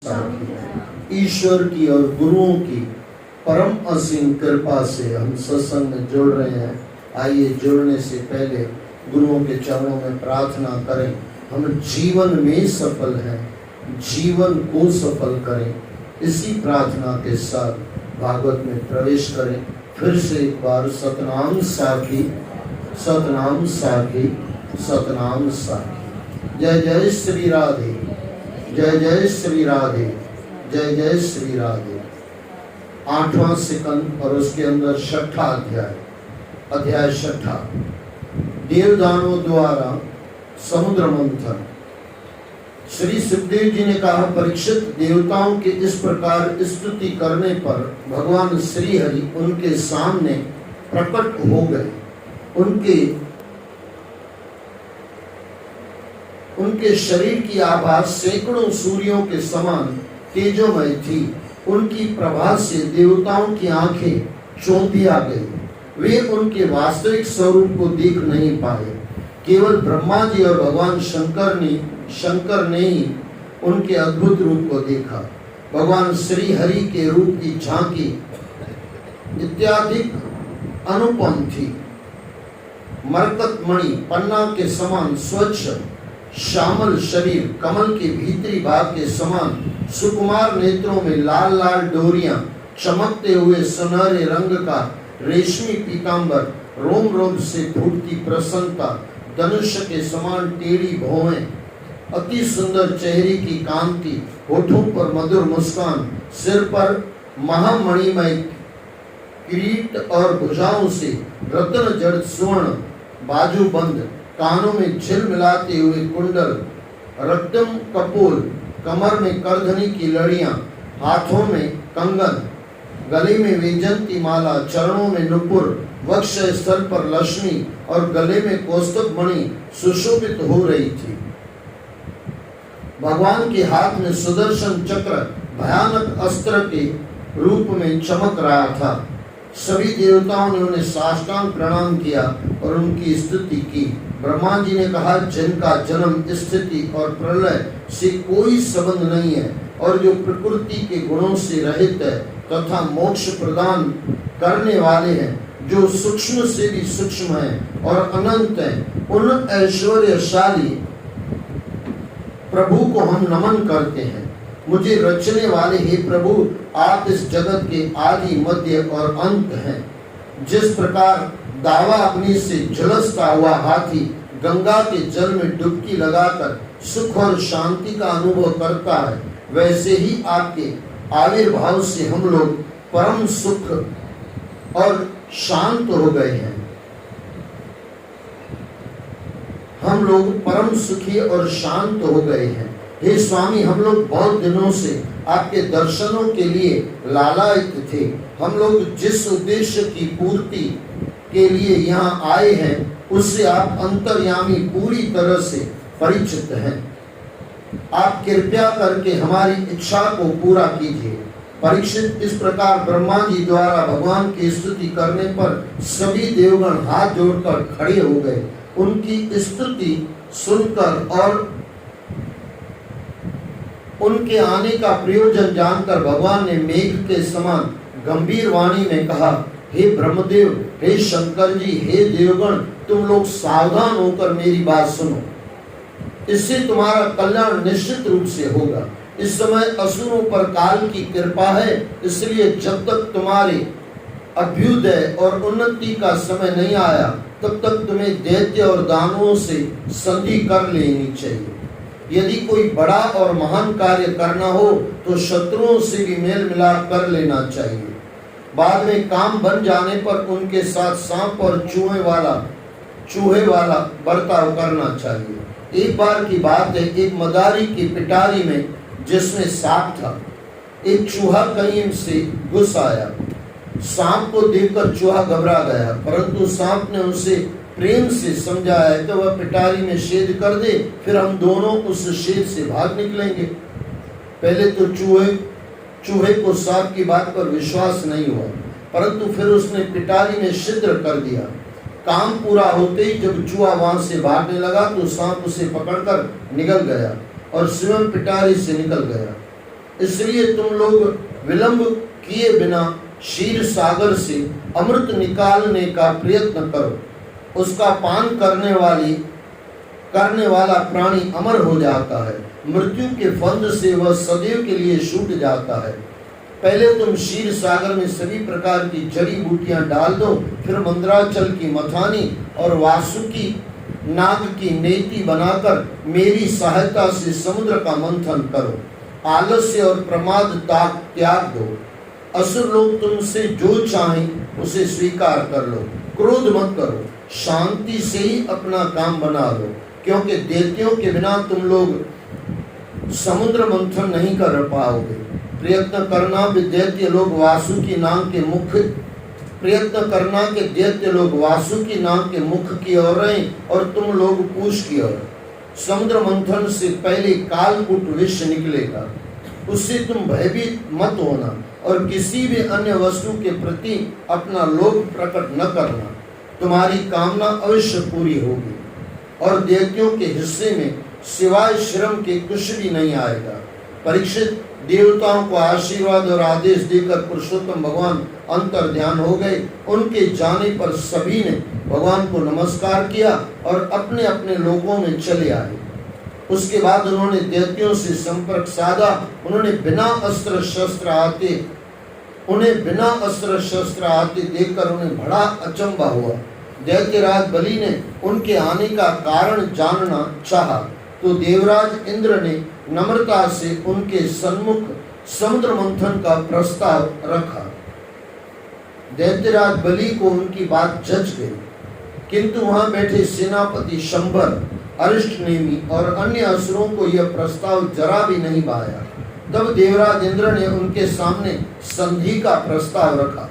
ईश्वर की और गुरुओं की परम असीम कृपा से हम सत्संग में जुड़ रहे हैं। आइए जुड़ने से पहले गुरुओं के चरणों में प्रार्थना करें। हम जीवन में सफल हैं, जीवन को सफल करें। इसी प्रार्थना के साथ भागवत में प्रवेश करें। फिर से एक बार सतनाम साखी, सतनाम साखी, सतनाम साखी। जय जय श्री राधे, जय जय श्री राधे, जय जय श्री राधे। 8वां सिकंद और उसके अंदर 6ठा अध्याय, अध्याय 6ठा, देवदानों द्वारा समुद्र मंथन। श्री सुखदेव जी ने कहा, परीक्षित, देवताओं के इस प्रकार स्तुति करने पर भगवान श्री हरि उनके सामने प्रकट हो गए। उनके शरीर की आभा सैकड़ों सूर्यों के समान तेजोमय थी। उनकी प्रभा से देवताओं की आंखें चौंधिया गई। वे उनके वास्तविक स्वरूप को देख नहीं पाए। केवल ब्रह्मा जी और भगवान शंकर ने ही उनके अद्भुत रूप को देखा। भगवान श्री हरि के रूप की झांकी इत्यादि अनुपम थी। मरकत मणि पन्ना के समान स्वच्छ श्यामल शरीर, कमल के भीतरी भाग के समान सुकुमार नेत्रों में लाल लाल डोरियां, चमकते हुए सुनहरे रंग का रेशमी पीतांबर, रोम रोम से फूटती प्रसन्नता, धनुष के समान टेढ़ी भौहें, अति सुंदर चेहरे की कांति, होठों पर मधुर मुस्कान, सिर पर महामणिमय किरीट और भुजाओं से रत्न जड़ित स्वर्ण बाजूबंद, कानों में झिलमिलाते हुए कुंडल, रक्तम कपोल, कमर में करधनी की लड़ियां, हाथों में कंगन, गले में वैजंती माला, चरणों में नुपुर, वक्ष स्थल पर लक्ष्मी और गले में कौस्तुभ मणि सुशोभित हो रही थी। भगवान के हाथ में सुदर्शन चक्र भयानक अस्त्र के रूप में चमक रहा था। सभी देवताओं ने उन्हें साष्टांग प्रणाम किया और उनकी स्तुति की। ब्रह्मा जी ने कहा, जिनका जन्म, स्थिति और प्रलय से कोई संबंध नहीं है और जो प्रकृति के गुणों से रहित है तथा मोक्ष प्रदान करने वाले हैं, जो सूक्ष्म से भी सूक्ष्म है और अनंत है, उन ऐश्वर्यशाली प्रभु को हम नमन करते हैं। मुझे रचने वाले हे प्रभु, आप इस जगत के आदि, मध्य और अंत हैं। जिस प्रकार दावा अग्नि से झुलसता हुआ हाथी गंगा के जल में डुबकी लगाकर सुख और शांति का अनुभव करता है, वैसे ही आपके आविर्भाव से हम लोग परम सुख और शांत हो गए हैं। हम लोग परम सुखी और शांत हो गए हैं। हे स्वामी, हम लोग बहुत दिनों से आपके दर्शनों के लिए लालायित थे। हम लोग जिस उद्देश्य की पूर्ति के लिए यहाँ आए हैं, उससे आप अंतर्यामी पूरी तरह से परिचित हैं। आप कृपया करके हमारी इच्छा को पूरा कीजिए। परीक्षित, इस प्रकार ब्रह्मा जी द्वारा भगवान की स्तुति करने पर सभी देवगण हाथ जोड़कर खड़े हो गए। उनकी स्तुति सुनकर और उनके आने का प्रयोजन जानकर भगवान ने मेघ के समान गंभीर वाणी में कहा, हे ब्रह्मदेव, हे शंकर जी, हे देवगण, तुम लोग सावधान होकर मेरी बात सुनो। इससे तुम्हारा कल्याण निश्चित रूप से होगा। इस समय असुरों पर काल की कृपा है, इसलिए जब तक तुम्हारे अभ्युदय और उन्नति का समय नहीं आया, तब तक तुम्हें दैत्य और दानवों से संधि कर लेनी चाहिए। यदि कोई बड़ा और महान कार्य करना हो तो शत्रुओं से भी मेल मिलाप कर लेना चाहिए। बाद में काम बन जाने पर उनके साथ सांप और चूहे वाला बर्ताव करना चाहिए। एक बार की बात है, एक मदारी की पिटारी में जिसमें सांप था, एक चूहा कहीं से घुस आया। सांप को देखकर चूहा घबरा गया, परंतु सांप ने उसे प्रेम से समझाया कि वह पिटारी में छेद कर दे, फिर हम दोनों उस छेद से भाग निकलेंगे। पहले तो चूहे को सांप की बात पर विश्वास नहीं हुआ, परंतु फिर उसने पिटारी में छिद्र कर दिया। काम पूरा होते ही जब चूहा वहां से भागने लगा तो सांप उसे पकड़कर निकल गया और स्वयं पिटारी से निकल गया। इसलिए तुम लोग विलंब किए बिना क्षीर सागर से अमृत निकालने का प्रयत्न करो। उसका पान करने वाला प्राणी अमर हो जाता है, मृत्यु के फंद से वह सदैव के लिए छूट जाता है। पहले तुम क्षीर सागर में सभी प्रकार की जड़ी बूटियां डाल दो, फिर मंद्राचल की मथानी और वासुकी नाग की नेति बनाकर मेरी सहायता से समुद्र का मंथन करो। आलस्य और प्रमाद त्याग दो। असुर लोग तुमसे जो चाहें उसे स्वीकार कर लो। क्रोध मत करो, शांति से ही अपना काम बना लो, क्योंकि दैत्यों के बिना तुम लोग समुद्र मंथन नहीं कर पाओगे। प्रयत्न करना कि दैत्य लोग वासुकी नाग के मुख की ओर रहें और तुम लोग पूछ की ओर। समुद्र मंथन से पहले कालकूट विष निकलेगा, उससे तुम भयभीत मत होना और किसी भी अन्य वस्तु के प्रति अपना लोभ प्रकट न करना। तुम्हारी कामना अवश्य पूरी होगी और दैत्यों के हिस्से में सिवाय श्रम के कुछ भी नहीं आएगा। परीक्षित, देवताओं को आशीर्वाद और आदेश देकर पुरुषोत्तम भगवान अंतर ध्यान हो गए। उनके जाने पर सभी ने भगवान को नमस्कार किया और अपने अपने लोकों में चले आए। उसके बाद उन्होंने दैत्यों से संपर्क साधा। उन्हें बिना अस्त्र शस्त्र आते देखकर उन्हें बड़ा अचंभा हुआ। दैत्यराज बलि ने उनके आने का कारण जानना चाहा, तो देवराज इंद्र ने नम्रता से उनके सन्मुख समुद्र मंथन का प्रस्ताव रखा। दैत्यराज बलि को उनकी बात जच गई, किंतु वहां बैठे सेनापति शंबर, अरिष्टनेमी और अन्य असुरों को यह प्रस्ताव जरा भी नहीं भाया। तब देवराज इंद्र ने उनके सामने संधि का प्रस्ताव रखा,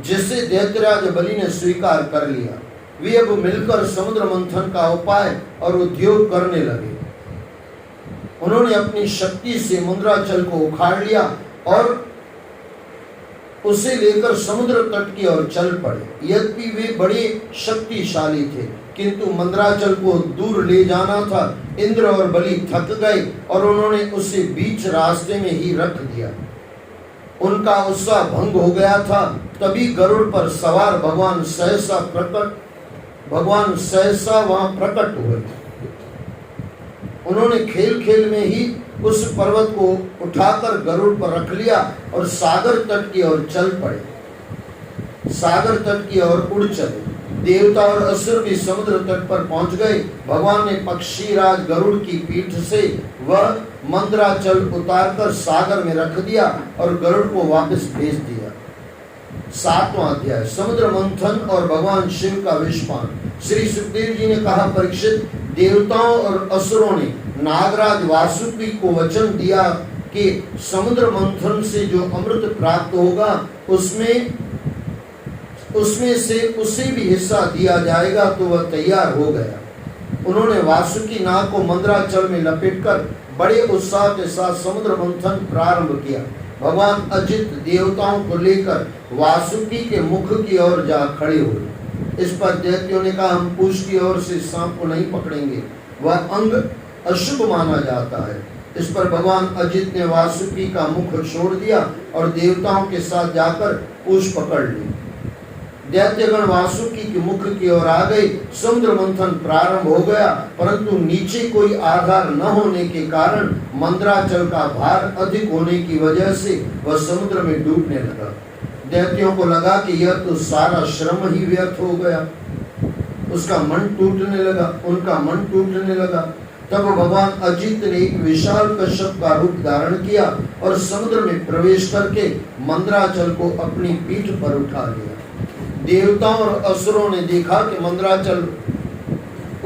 जिसे दैत्यराज बलि ने स्वीकार कर लिया। वे अब मिलकर समुद्र मंथन का उपाय और उद्योग करने लगे। उन्होंने अपनी शक्ति से मंद्राचल को उखाड़ लिया और उसे लेकर समुद्र तट की ओर चल पड़े। यद्यपि वे बड़े शक्तिशाली थे, किंतु मंद्राचल को दूर ले जाना था। इंद्र और बलि थक गए और उन्होंने उसे बीच रास्ते में ही रख दिया। उनका उत्साह भंग हो गया था। तभी गरुड़ पर सवार भगवान सहसा वहां प्रकट हुए। उन्होंने खेल खेल में ही उस पर्वत को उठाकर गरुड़ पर रख लिया और सागर तट की ओर चल पड़े। सागर तट की ओर उड़ चले। देवता और असुर भी समुद्र तट पर पहुंच गए। भगवान ने पक्षीराज गरुड़ की पीठ से वह मंद्राचल उतारकर सागर में रख दिया और गरुड़ को वापस भेज दिया। 7वां अध्याय, समुद्र मंथन और भगवान शिव का विषपान। श्री सुखदेव जी ने कहा, परीक्षित, देवताओं और असुरों ने नागराज वासुकी को वचन दिया कि समुद्र मंथन से जो अमृत प्राप्त होगा उसमें से उसे भी हिस्सा दिया जाएगा। तो वह तैयार हो गया। उन्होंने वासुकी नाग को मंद्राचल में लपेटकर बड़े उत्साह के साथ समुद्र मंथन प्रारंभ किया। भगवान अजित देवताओं को लेकर वासुकी के मुख की ओर जा खड़े हुए। इस पर दैत्यों ने कहा, हम पूछ की ओर से सांप को नहीं पकड़ेंगे, वह अंग अशुभ माना जाता है। इस पर भगवान अजित ने वासुकी का मुख छोड़ दिया और देवताओं के साथ जाकर पूछ पकड़ ली। दैत्यगण वासुकी के मुख की ओर आ गए। समुद्र मंथन प्रारंभ हो गया, परंतु नीचे कोई आधार न होने के कारण मंद्राचल का भार अधिक होने की वजह से वह समुद्र में डूबने लगा। दैत्यों को लगा कि यह तो सारा श्रम ही व्यर्थ हो गया। उनका मन टूटने लगा। तब भगवान अजित ने एक विशाल कश्यप का रूप धारण किया और समुद्र में प्रवेश करके मंद्राचल को अपनी पीठ पर उठा लिया। देवताओं और असुरों ने देखा कि मंद्राचल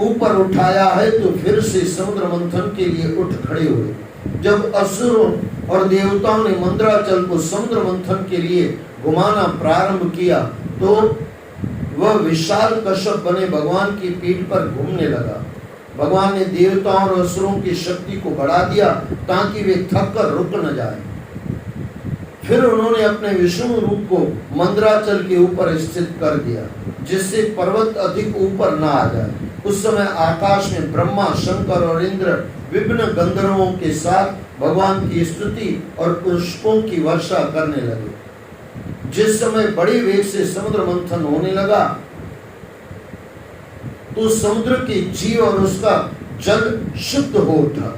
ऊपर उठाया है, तो फिर से समुद्र मंथन के लिए उठ खड़े हुए। जब असुरों और देवताओं ने मंद्राचल को समुद्र मंथन के लिए घुमाना प्रारंभ किया, तो वह विशाल कश्यप बने भगवान की पीठ पर घूमने लगा। भगवान ने देवताओं और असुरों की शक्ति को बढ़ा दिया ताकि वे थक कर रुक न जाए। फिर उन्होंने अपने विष्णु रूप को मंद्राचल के ऊपर स्थित कर दिया, जिससे पर्वत अधिक ऊपर न आ जाए। उस समय आकाश में ब्रह्मा, शंकर और इंद्र विभिन्न गंधर्वों के साथ भगवान की स्तुति और पुष्पों की वर्षा करने लगे। जिस समय बड़े वेग से समुद्र मंथन होने लगा तो समुद्र के जीव और उसका जल शुद्ध हो उठा।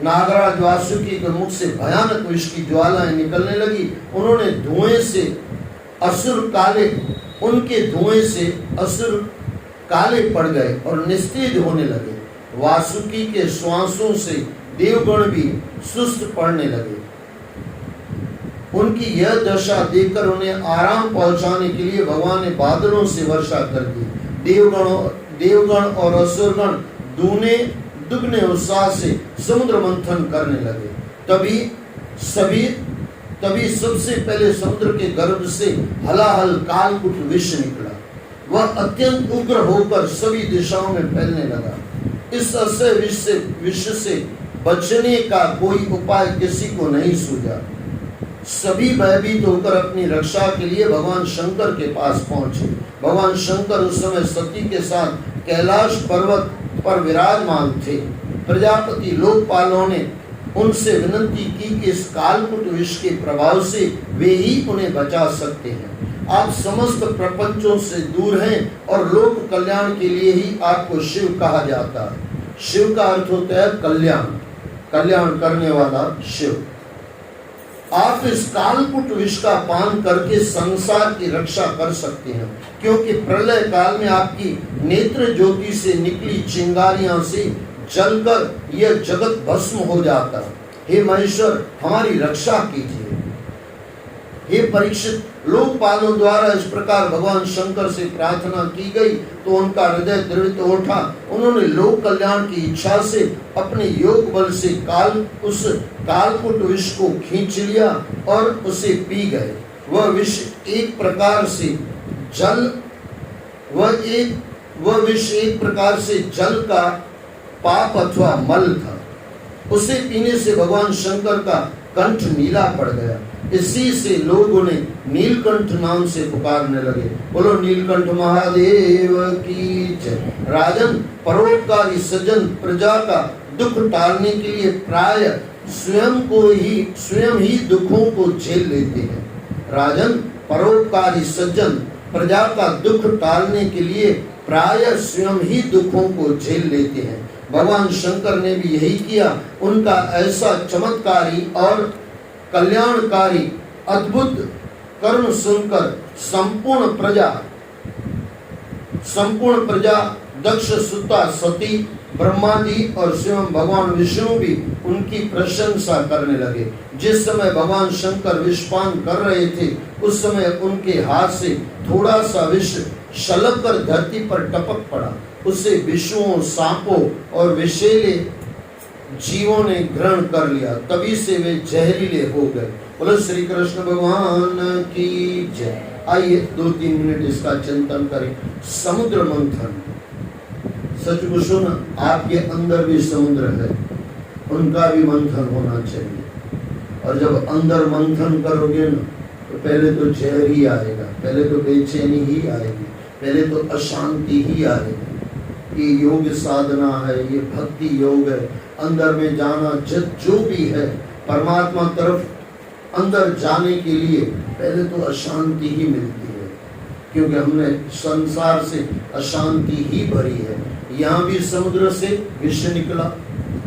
नागराज वासुकी के मुख से भयानक विष की ज्वालाएं निकलने लगी। उन्होंने धुएं से उनके धुएं से असुर काले पड़ गए और निस्तेज होने लगे। वासुकी के श्वासों से देवगण भी सुस्त पड़ने लगे। उनकी यह दशा देखकर उन्हें आराम पहुंचाने के लिए भगवान ने बादलों से वर्षा कर दी। देवगण और असुरगण दुगने उत्साह से समुद्र मंथन करने लगे। तभी सबसे पहले समुद्र के गर्भ से हलाहल कालकूट विष निकला। वह अत्यंत उग्र होकर सभी दिशाओं में फैलने लगा। इस असह्य विष से बचने का कोई उपाय किसी को नहीं सूझा। सभी भयभीत होकर अपनी रक्षा के लिए भगवान शंकर के पास पहुंचे। भगवान शंकर उस समय सती के साथ कैलाश पर्वत पर विराजमान थे। प्रजापति लोकपालों ने उनसे विनती की कि इस कालकूट विष के प्रभाव से वे ही उन्हें बचा सकते हैं। आप समस्त प्रपंचों से दूर हैं और लोक कल्याण के लिए ही आपको शिव कहा जाता है। शिव का अर्थ होता है कल्याण करने वाला शिव। आप इस कालकूट विष का पान करके संसार की रक्षा कर सकते हैं, क्योंकि प्रलय काल में आपकी नेत्र ज्योति से निकली चिंगारियां से जलकर यह जगत भस्म हो जाता। हे महेश्वर, हमारी रक्षा कीजिए। हे परीक्षित, लोकपालों द्वारा इस प्रकार भगवान शंकर से प्रार्थना की गई तो उनका हृदय द्रवित उठा। उन्होंने लोक कल्याण की इच्छा से अपने योग बल से उस कालकूट विष को खींच लिया और उसे पी गए। वह विष एक प्रकार से जल का पाप अथवा मल था। उसे पीने से भगवान शंकर का कंठ नीला पड़ गया। इसी से लोग उन्हें नीलकंठ नाम से पुकारने लगे। बोलो नीलकंठ महादेव की जय। राजन, परोपकारी सज्जन प्रजा का दुख टालने के लिए प्राय स्वयं ही दुखों को झेल लेते हैं। राजन, परोपकारी सज्जन प्रजा का दुख टालने के लिए प्राय स्वयं ही दुखों को झेल लेते हैं। भगवान शंकर ने भी यही किया। उनका ऐसा चमत्कारी और कल्याणकारी अद्भुत कर्म सुनकर संपूर्ण प्रजा दक्ष, सुता, सती, ब्रह्मादि और स्वयं भगवान विष्णु भी उनकी प्रशंसा करने लगे। जिस समय भगवान शंकर विषपान कर रहे थे उस समय उनके हाथ से थोड़ा सा विष छलक कर धरती पर टपक पड़ा। उसे विषुओं, सांपों और विषैले जीवों ने ग्रहण कर लिया। तभी से वे जहरीले हो गए। बोलो श्री कृष्ण भगवान की जय। आइए 2-3 मिनट इसका चिंतन करें। समुद्र मंथन, सच पूछो ना, आपके अंदर भी समुद्र है, उनका भी मंथन होना चाहिए। और जब अंदर मंथन करोगे ना तो पहले तो जहर ही आएगा, पहले तो बेचैनी ही आएगी, पहले तो अशांति ही आएगी। ये योग साधना है, ये भक्ति योग है। अंदर में जाना जो भी है परमात्मा तरफ अंदर जाने के लिए पहले तो अशांति ही मिलती है, क्योंकि हमने संसार से अशांति ही भरी है। यहाँ भी समुद्र से विष निकला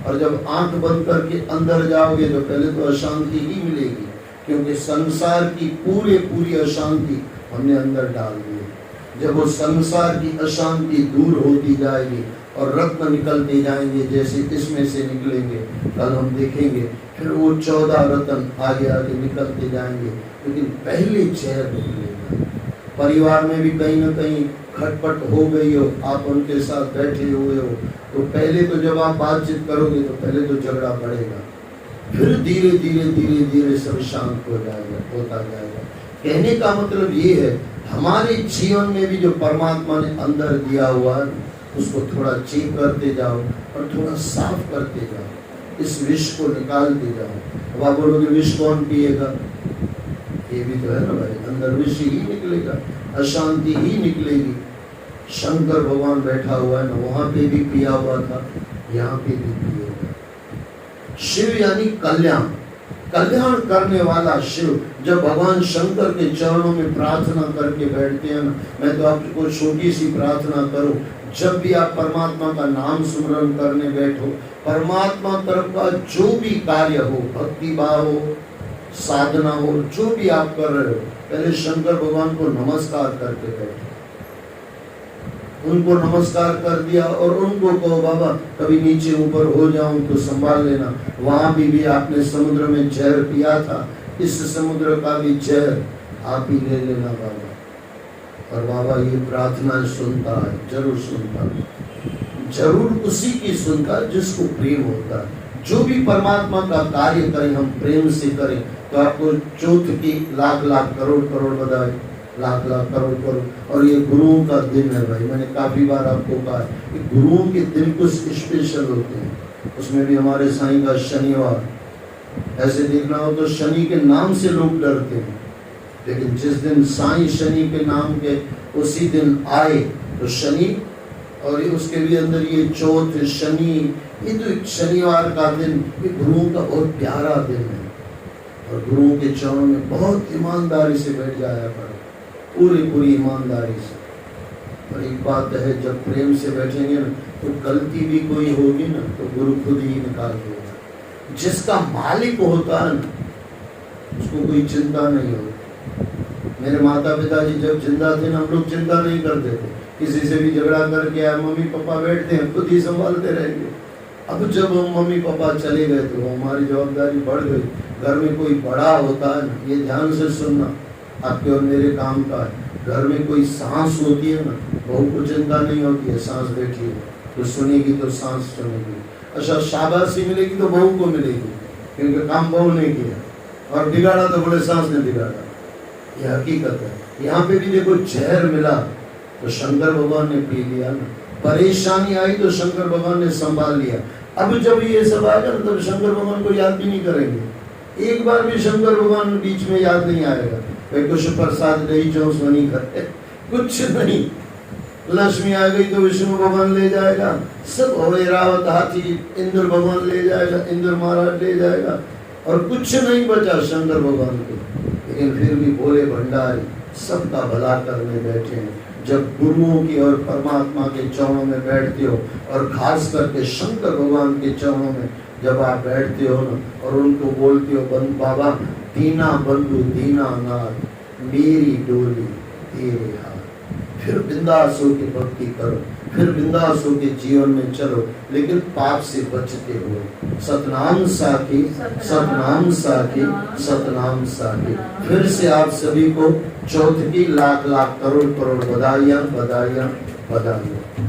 और जब आंख बंद करके अंदर जाओगे तो पहले तो अशांति ही मिलेगी, क्योंकि संसार की पूरी अशांति हमने अंदर डाल दी है। जब वो संसार की अशांति दूर होती जाएगी और रत्न निकलते जाएंगे जैसे इसमें से निकलेंगे, कल हम देखेंगे, फिर वो 14 रत्न आगे आगे निकलते जाएंगे, लेकिन पहले जहर निकलेगा। परिवार में भी कहीं ना कहीं खटपट हो गई हो, आप उनके साथ बैठे हुए हो, तो पहले तो जब आप बातचीत करोगे तो पहले तो झगड़ा बढ़ेगा, फिर धीरे धीरे सब शांत होता जाएगा। कहने का मतलब ये है, हमारे जीवन में भी जो परमात्मा ने अंदर दिया हुआ है उसको थोड़ा चेक करते जाओ और थोड़ा साफ करते जाओ, इस विष को निकालते जाओ। अब आप बोलोगे विष कौन पिएगा? ये भी तो है ना भाई, अंदर विष ही निकलेगा, अशांति ही निकलेगी। शंकर भगवान बैठा हुआ है ना, वहां पे भी पिया हुआ था, यहाँ पे भी पिएगा। शिव यानी कल्याण, कल्याण करने वाला शिव। जब भगवान शंकर के चरणों में प्रार्थना करके बैठते हैं ना, मैं तो आपको छोटी सी प्रार्थना करूं, जब भी आप परमात्मा का नाम सुमरन करने बैठो, परमात्मा तरफ का जो भी कार्य हो, भक्ति भाव हो, साधना हो, जो भी आप कर रहे हो, पहले शंकर भगवान को नमस्कार करके बैठो। उनको नमस्कार कर दिया और उनको कहो बाबा कभी नीचे ऊपर हो जाऊं तो संभाल लेना। वहां भी आपने समुद्र में जहर पिया था, इस समुद्र का भी जहर आप ही ले लेना बाबा। और बाबा ये प्रार्थना सुनता है, जरूर सुनता है, जरूर उसी की सुनता है जिसको प्रेम होता है। जो भी परमात्मा का कार्य करें हम प्रेम से करें तो आपको चौथ की लाख लाख करोड़ करोड़ बधाई, लाख लाख करोड़ करोड़। और ये गुरुओं का दिन है भाई, मैंने काफी बार आपको कहा कि गुरुओं के दिन कुछ स्पेशल होते हैं। उसमें भी हमारे साईं का शनिवार, ऐसे देखना हो तो शनि के नाम से लोग डरते हैं, लेकिन जिस दिन साईं शनि के नाम के उसी दिन आए तो शनि, और उसके भी अंदर ये चौथ शनि, ये तो एक शनिवार का दिन, ये गुरुओं का बहुत प्यारा दिन है। और गुरुओं के चरणों में बहुत ईमानदारी से बैठ जाया करो, पूरी ईमानदारी से। और एक बात है, जब प्रेम से बैठेंगे ना तो गलती भी कोई होगी ना तो गुरु खुद ही निकाल देगा। जिसका मालिक होता है ना उसको कोई चिंता नहीं होती। मेरे माता पिता जी जब जिंदा थे ना, हम लोग चिंता नहीं करते थे, किसी से भी झगड़ा करके आए, मम्मी पापा बैठते हैं खुद ही संभालते रहेंगे। अब जब हम मम्मी पापा चले गए तो हमारी जवाबदारी बढ़ गई। घर में कोई बड़ा होता है ना, ये ध्यान से सुनना, आपके और मेरे काम का है। घर में कोई सांस होती है ना, बहू को चिंता नहीं होती है, सांस बैठी है तो सुनेगी तो सांस सुनेगी। अच्छा शाबाशी मिलेगी तो बहू को मिलेगी, क्योंकि काम बहू ने किया, और बिगाड़ा तो बोले सांस ने बिगाड़ा। ये हकीकत है। यहाँ पे भी देखो जहर मिला तो शंकर भगवान ने पी लिया ना, परेशानी आई तो शंकर भगवान ने संभाल लिया। अब जब ये सब आएगा ना तब शंकर भगवान को याद भी नहीं करेंगे, एक बार भी शंकर भगवान बीच में याद नहीं आएगा। कुछ प्रसाद नहीं जो सुनी करते कुछ नहीं, लक्ष्मी आ गई तो विष्णु भगवान ले जाएगा, सब रावत हाथी इंद्र भगवान ले जाएगा, इंद्र महाराज ले जाएगा, और कुछ नहीं बचा शंकर भगवान को। लेकिन फिर भी भोले भंडारी सबका भला करने बैठे हैं। जब गुरुओं की और परमात्मा के चरणों में बैठते हो, और खास करके शंकर भगवान के चरणों में जब आप बैठते हो ना और उनको बोलते हो बाबा दीना बंधु दीना नाथ मेरी डोली तेरे हाथ, फिर बिंदास होके भक्ति करो, फिर बिंदास होके जीवन में चलो, लेकिन पाप से बचते हो। सतनाम साखी सतनाम साखी सतनाम साखी। फिर से आप सभी को चौथ की लाख लाख करोड़ करोड़ बधाइयाँ बधाइयाँ बधाइयाँ।